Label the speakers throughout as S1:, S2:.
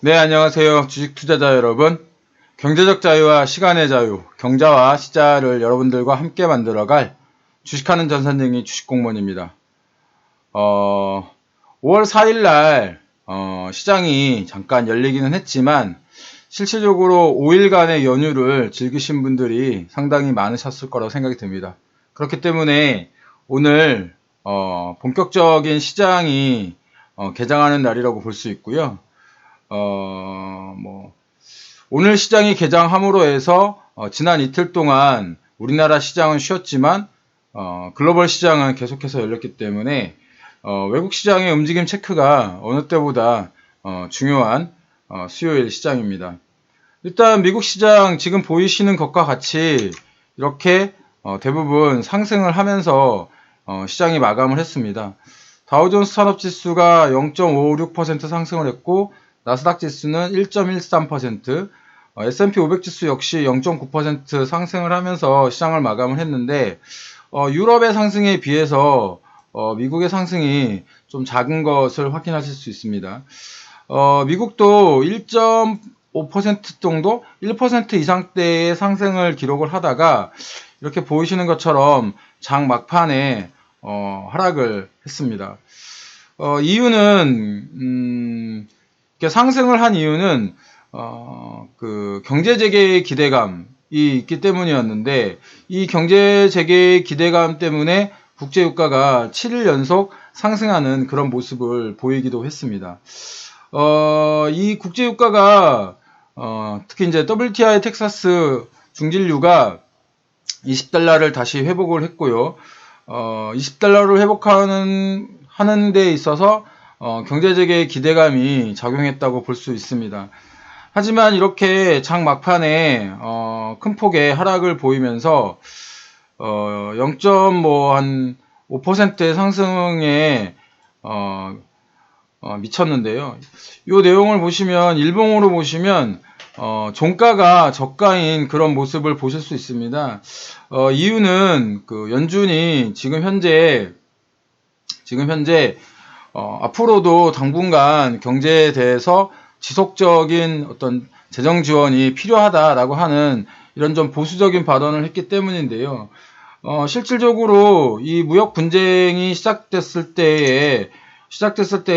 S1: 네, 안녕하세요. 주식 투자자 여러분. 경제적 자유와 시간의 자유, 경자와 시자를 여러분들과 함께 만들어갈 주식하는 전산쟁이 주식공무원입니다. 5월 4일 날 시장이 잠깐 열리기는 했지만 실질적으로 5일간의 연휴를 즐기신 분들이 상당히 많으셨을 거라고 생각이 듭니다. 그렇기 때문에 오늘 본격적인 시장이 개장하는 날이라고 볼 수 있고요. 오늘 시장이 개장함으로 해서 지난 이틀 동안 우리나라 시장은 쉬었지만 글로벌 시장은 계속해서 열렸기 때문에 외국 시장의 움직임 체크가 어느 때보다 중요한 수요일 시장입니다. 일단 미국 시장 지금 보이시는 것과 같이 이렇게 대부분 상승을 하면서 시장이 마감을 했습니다. 다우존스 산업지수가 0.56% 상승을 했고 나스닥 지수는 1.13%, S&P 500 지수 역시 0.9% 상승을 하면서 시장을 마감을 했는데 유럽의 상승에 비해서 미국의 상승이 좀 작은 것을 확인하실 수 있습니다. 미국도 1.5% 정도, 1% 이상대의 상승을 기록을 하다가 이렇게 보이시는 것처럼 장 막판에 하락을 했습니다. 이유는 상승을 한 이유는 그 경제 재개의 기대감이 있기 때문이었는데 이 경제 재개의 기대감 때문에 국제 유가가 7일 연속 상승하는 그런 모습을 보이기도 했습니다. 이 국제 유가가 특히 이제 WTI 텍사스 중진유가 20달러를 다시 회복을 했고요. 20달러를 회복하는 데 있어서 경제재개의 기대감이 작용했다고 볼 수 있습니다. 하지만 이렇게 장 막판에 큰 폭의 하락을 보이면서 0.5%의 상승에 미쳤는데요. 이 내용을 보시면 일봉으로 보시면 종가가 저가인 그런 모습을 보실 수 있습니다. 이유는 그 연준이 지금 현재 앞으로도 당분간 경제에 대해서 지속적인 어떤 재정 지원이 필요하다라고 하는 이런 좀 보수적인 발언을 했기 때문인데요. 실질적으로 이 무역 분쟁이 시작됐을 때의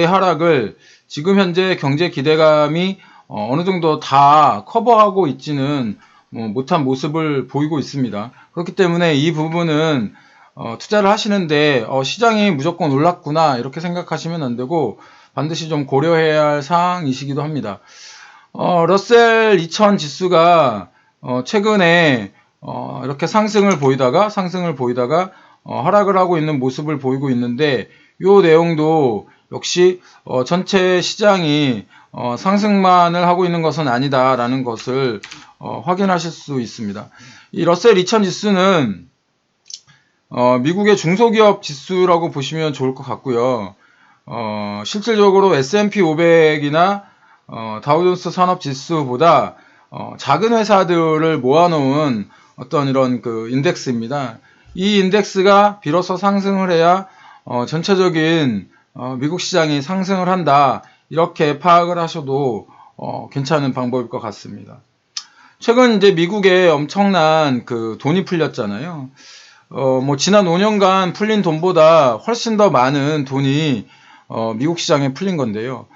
S1: 하락을 지금 현재 경제 기대감이 어느 정도 다 커버하고 있지는 못한 모습을 보이고 있습니다. 그렇기 때문에 이 부분은 투자를 하시는데 시장이 무조건 올랐구나 이렇게 생각하시면 안 되고 반드시 좀 고려해야 할 사항이시기도 합니다. 러셀 2000 지수가 최근에 이렇게 상승을 보이다가 하락을 하고 있는 모습을 보이고 있는데 이 내용도 역시 전체 시장이 상승만을 하고 있는 것은 아니다라는 것을 확인하실 수 있습니다. 이 러셀 2000 지수는 미국의 중소기업 지수라고 보시면 좋을 것 같고요. 실질적으로 S&P 500이나 다우존스 산업 지수보다 작은 회사들을 모아놓은 어떤 이런 그 인덱스입니다. 이 인덱스가 비로소 상승을 해야 전체적인 미국 시장이 상승을 한다 이렇게 파악을 하셔도 괜찮은 방법일 것 같습니다. 최근 이제 미국에 엄청난 그 돈이 풀렸잖아요. 지난 5년간 풀린 돈보다 훨씬 더 많은 돈이 미국 시장에 풀린 건데요.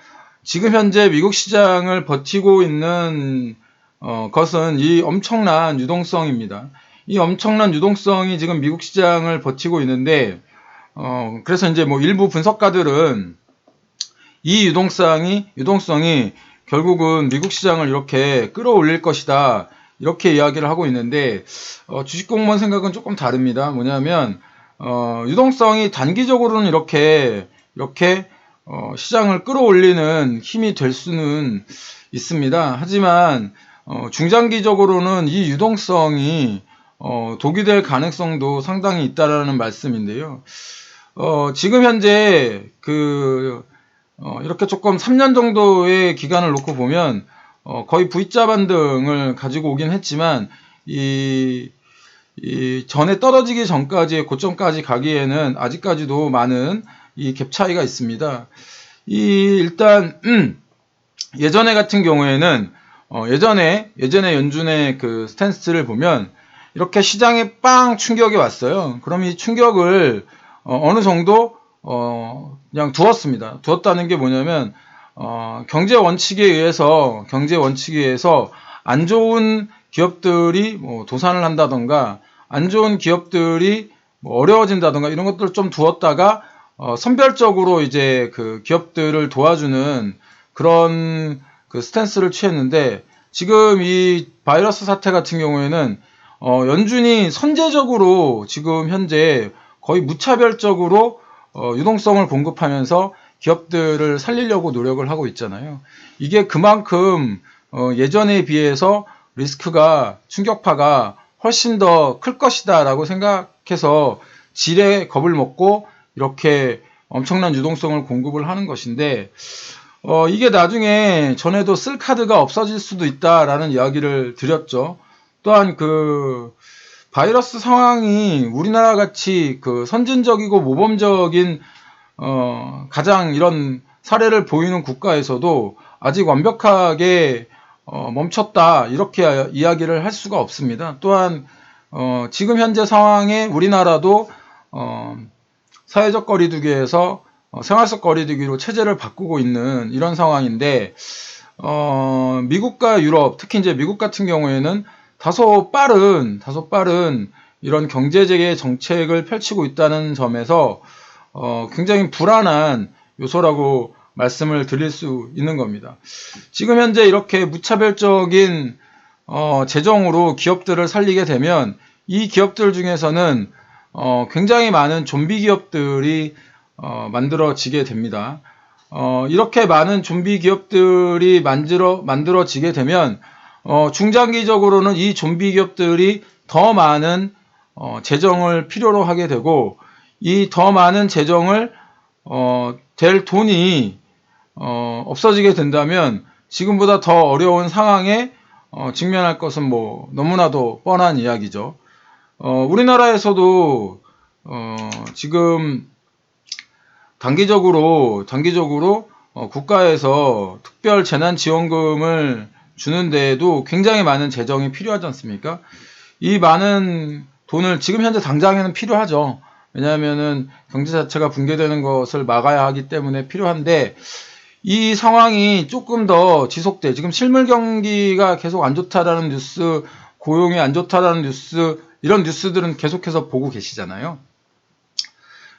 S1: 지금 현재 미국 시장을 버티고 있는 것은 이 엄청난 유동성입니다. 이 엄청난 유동성이 지금 미국 시장을 버티고 있는데 그래서 이제 일부 분석가들은 이 유동성이 결국은 미국 시장을 이렇게 끌어올릴 것이다. 이렇게 이야기를 하고 있는데 주식공무원 생각은 조금 다릅니다. 뭐냐면 유동성이 단기적으로는 이렇게 시장을 끌어올리는 힘이 될 수는 있습니다. 하지만 중장기적으로는 이 유동성이 독이 될 가능성도 상당히 있다라는 말씀인데요. 지금 현재 이렇게 조금 3년 정도의 기간을 놓고 보면 거의 V자 반등을 가지고 오긴 했지만 이 전에 떨어지기 전까지의 고점까지 가기에는 아직까지도 많은 이 갭 차이가 있습니다. 일단 예전에 같은 경우에는 예전에 연준의 그 스탠스를 보면 이렇게 시장에 빵 충격이 왔어요. 그럼 이 충격을 어느 정도 그냥 두었습니다. 두었다는 게 뭐냐면 경제 원칙에 의해서 안 좋은 기업들이 뭐 도산을 한다던가 안 좋은 기업들이 뭐 어려워진다던가 이런 것들을 좀 두었다가 선별적으로 이제 그 기업들을 도와주는 그런 그 스탠스를 취했는데, 지금 이 바이러스 사태 같은 경우에는 연준이 선제적으로 지금 현재 거의 무차별적으로 유동성을 공급하면서 기업들을 살리려고 노력을 하고 있잖아요. 이게 그만큼 예전에 비해서 리스크가, 충격파가 훨씬 더 클 것이다라고 생각해서 지레 겁을 먹고 이렇게 엄청난 유동성을 공급을 하는 것인데, 이게 나중에 전에도 쓸 카드가 없어질 수도 있다라는 이야기를 드렸죠. 또한 그 바이러스 상황이 우리나라 같이 그 선진적이고 모범적인 가장 이런 사례를 보이는 국가에서도 아직 완벽하게 멈췄다 이렇게 이야기를 할 수가 없습니다. 또한 지금 현재 상황에 우리나라도 사회적 거리두기에서 생활적 거리두기로 체제를 바꾸고 있는 이런 상황인데, 미국과 유럽, 특히 이제 미국 같은 경우에는 다소 빠른 이런 경제재개 정책을 펼치고 있다는 점에서 굉장히 불안한 요소라고 말씀을 드릴 수 있는 겁니다. 지금 현재 이렇게 무차별적인 재정으로 기업들을 살리게 되면 이 기업들 중에서는 굉장히 많은 좀비 기업들이 만들어지게 됩니다. 이렇게 많은 좀비 기업들이 만들어지게 되면 중장기적으로는 이 좀비 기업들이 더 많은 재정을 필요로 하게 되고, 이 더 많은 재정을 될 돈이 없어지게 된다면 지금보다 더 어려운 상황에 직면할 것은 뭐 너무나도 뻔한 이야기죠. 우리나라에서도 지금 단기적으로 국가에서 특별 재난지원금을 주는데에도 굉장히 많은 재정이 필요하지 않습니까? 이 많은 돈을 지금 현재 당장에는 필요하죠. 왜냐하면은 경제 자체가 붕괴되는 것을 막아야 하기 때문에 필요한데, 이 상황이 조금 더 지속돼. 지금 실물 경기가 계속 안 좋다라는 뉴스, 고용이 안 좋다라는 뉴스, 이런 뉴스들은 계속해서 보고 계시잖아요.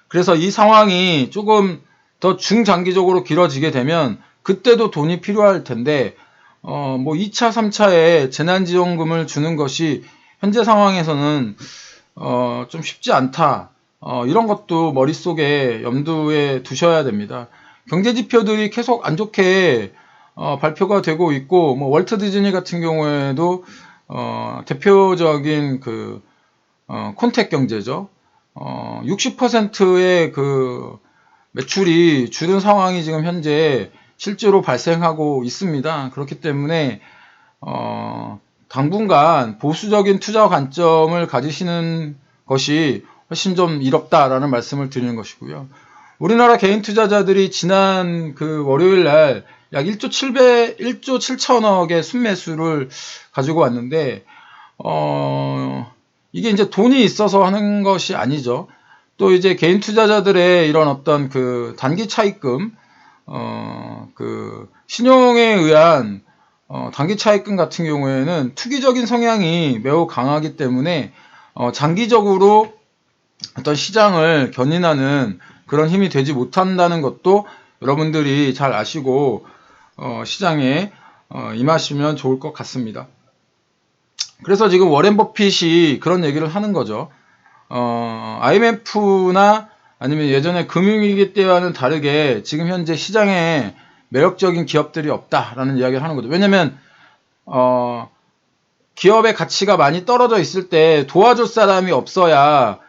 S1: 그래서 이 상황이 조금 더 중장기적으로 길어지게 되면 그때도 돈이 필요할 텐데, 뭐 2차, 3차에 재난지원금을 주는 것이 현재 상황에서는 좀 쉽지 않다. 이런 것도 머릿속에 염두에 두셔야 됩니다. 경제 지표들이 계속 안 좋게 발표가 되고 있고, 뭐 월트 디즈니 같은 경우에도 대표적인 그 콘택 경제죠. 60%의 그 매출이 줄은 상황이 지금 현재 실제로 발생하고 있습니다. 그렇기 때문에 당분간 보수적인 투자 관점을 가지시는 것이 훨씬 좀 이롭다라는 말씀을 드리는 것이고요. 우리나라 개인 투자자들이 지난 그 월요일 날 약 1조 7천억의 순매수를 가지고 왔는데, 이게 이제 돈이 있어서 하는 것이 아니죠. 또 이제 개인 투자자들의 이런 어떤 그 단기 차입금, 그 신용에 의한 단기 차입금 같은 경우에는 투기적인 성향이 매우 강하기 때문에 장기적으로 어떤 시장을 견인하는 그런 힘이 되지 못한다는 것도 여러분들이 잘 아시고 시장에 임하시면 좋을 것 같습니다. 그래서 지금 워렌 버핏이 그런 얘기를 하는 거죠. IMF나 아니면 예전에 금융위기 때와는 다르게 지금 현재 시장에 매력적인 기업들이 없다라는 이야기를 하는 거죠. 왜냐면 기업의 가치가 많이 떨어져 있을 때 도와줄 사람이 없어야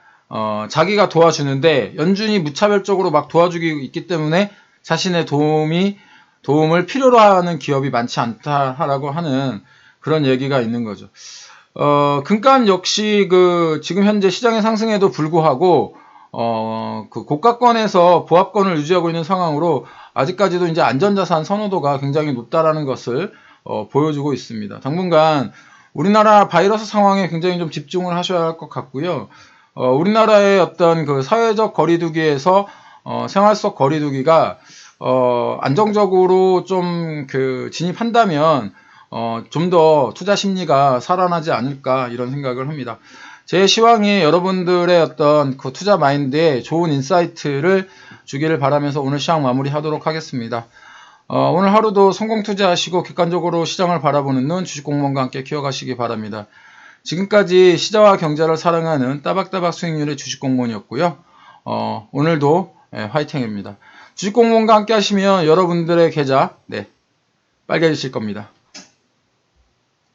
S1: 자기가 도와주는데, 연준이 무차별적으로 막 도와주기 있기 때문에 자신의 도움을 필요로 하는 기업이 많지 않다라고 하는 그런 얘기가 있는 거죠. 금값 역시 그 지금 현재 시장의 상승에도 불구하고 그 고가권에서 보합권을 유지하고 있는 상황으로 아직까지도 이제 안전자산 선호도가 굉장히 높다라는 것을 보여주고 있습니다. 당분간 우리나라 바이러스 상황에 굉장히 좀 집중을 하셔야 할 것 같고요. 우리나라의 어떤 그 사회적 거리두기에서 생활 속 거리두기가 안정적으로 좀 그 진입한다면 좀 더 투자 심리가 살아나지 않을까 이런 생각을 합니다. 제 시황이 여러분들의 어떤 그 투자 마인드에 좋은 인사이트를 주기를 바라면서 오늘 시황 마무리하도록 하겠습니다. 오늘 하루도 성공 투자하시고 객관적으로 시장을 바라보는 눈 주식공무원과 함께 키워가시기 바랍니다. 지금까지 시장과 경제를 사랑하는 따박따박 수익률의 주식공무원이었고요. 오늘도 화이팅입니다. 주식공무원과 함께 하시면 여러분들의 계좌 빨개지실 겁니다.